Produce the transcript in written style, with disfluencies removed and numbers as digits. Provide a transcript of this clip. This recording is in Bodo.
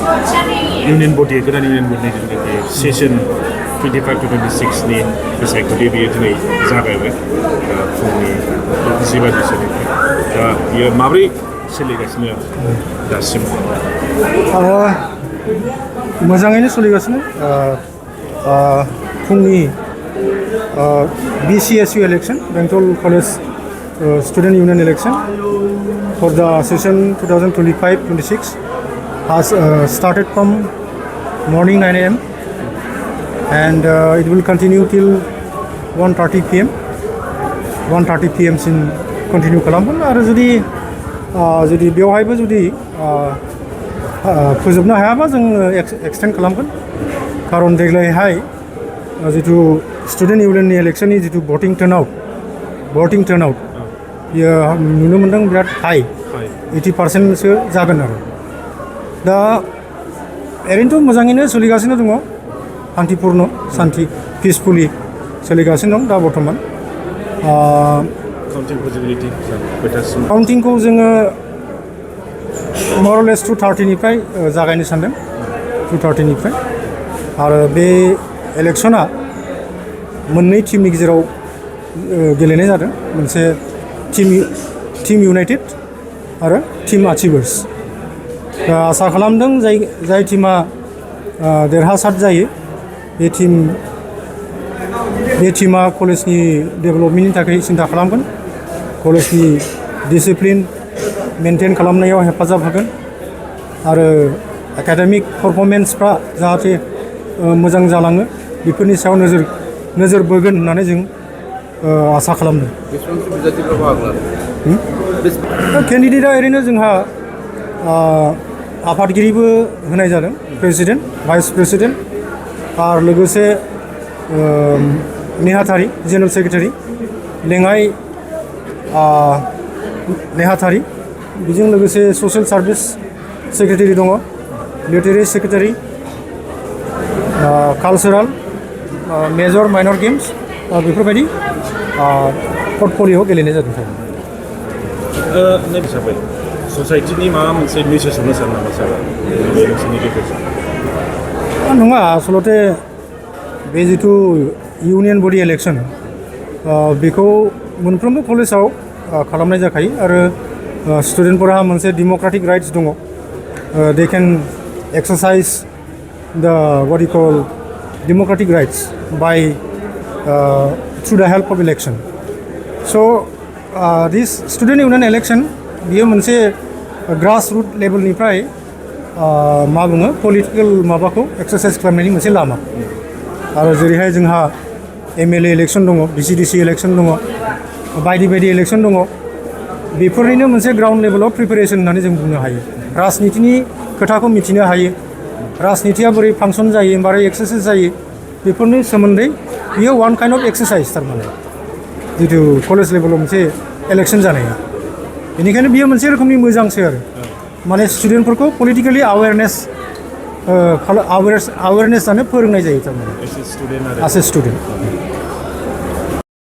इउनियन बडि गोदान इउनियन बडिनि जिथुनाखि सेसन 25 to 26 नि बिसायख'थि बेयो दिनै जागायबाय फुंनि 10 बाजिसोनिफ्राय दा बियो माबोरै सोलिगासिनो दासिम मोजाङैनो सोलिगासिनो फुंनि BCSU election Bengal College Student Union election for the session 2025-26 has started from morning 9 a.m. and it will continue till 1:30 p.m. 1:30 p.m. सिम कन्टिनिउ खालामगोन आरो जुदि बेवहायबो जुदि फोजोबनो हायाबा जों एक्सटेन्ड खालामगोन खारन देग्लायहाय जिथु स्टुडेन्ट इउनियननि इलेक्शननि जिथु भटिं टार्नआउट बियो नुनो मोनदों बिराद हाई 80%सो जागोन आरो दा ओरैनोथ' मोजाङैनो सोलिगासिनो दङ शान्तिपुर्ण शान्ति पिसफुलि सोलिगासिनो दं दा बर्थमान काउन्टिंखौ जोङो मरलेस 2:30 निफ्राय जागायनो सानदों 2:30 निफ्राय आरो बे इलेक्शना मोननै टीमनि गेजेराव गेलेनाय जादों मोनसे टीम इउनाइटेड आरो टीम अचिभार्स दा आसा खालामदों जाय टीमा देरहासार जायो बे टीमा कलेजनि डेभेलपमेन्टनि थाखाय सिन्था खालामगोन कलेजनि डिसिप्लिन मेनटेन खालामनायाव हेफाजाब होगोन आरो एकाडेमिक पारफरमेन्सफ्रा जाहाथे मोजां जालाङो बेफोरनि सायाव नोजोर बोगोन होननानै जों आसा खालामदों केन्डिडेटआ ओरैनो जोंहा आफादगिरिबो होनाय जादों प्रेसिडेन्ट भाइस प्रेसिडेन्ट आरो लोगोसे नेहाथारि जेनेरेल सेक्रेटारि लेङाइ नेहाथारि बेजों लोगोसे ससियेल सार्भिस सेक्रेटारि दङ literary secretary cultural major minor games बेफोरबायदि पर्टफलिय'आव गेलेनाय जादों नैबे हिसाबै ससाइटिनि माबा मोनसे मेसेज होनो सानो नामा सार बे इलेक्शननि गेजेरजों नङा आसलते बे जिथु इउनियन बडि इलेक्शन बेखौ मोनफ्रोमबो कलेजाव खालामनाय जाखायो आरो स्टुडेन्टफोरा मोनसे डेम'क्रेटिक राइट्स दङ they can exercise the what you call democratic rights by through the help of election so' this student union election बियो मोनसे ग्रास रुट लेभेलनिफ्राय मा बुङो पलिटिकेल माबाखौ एक्सारसाइज खालामनायनि मोनसे लामा आरो जेरैहाय जोंहा MLA इलेक्शन दङ BCDC इलेक्शन दङ बायदि इलेक्शन दङ बेफोरनिनो मोनसे ग्राउन्ड लेभेलाव प्रिपेरेसन होननानै जों बुंनो हायो राजनितिनि खोथाखौ मिथिनो हायो राजनितिया बोरै फांसन जायो बोरै एक्सारसाइज जायो बेफोरनि सोमोन्दै बियो वान काइन्ड अफ एक्सारसाइज थारमाने जिथु कलेज लेभेलाव मोनसे इलेक्शन जानाया बेनिखायनो बियो मोनसे रोखोमनि मोजांसो आरो माने स्टुडेन्टफोरखौ पलिटिकेलि आवेयारनेस जानो फोरोंनाय जायो थारमाने एस ए स्टुडेन्ट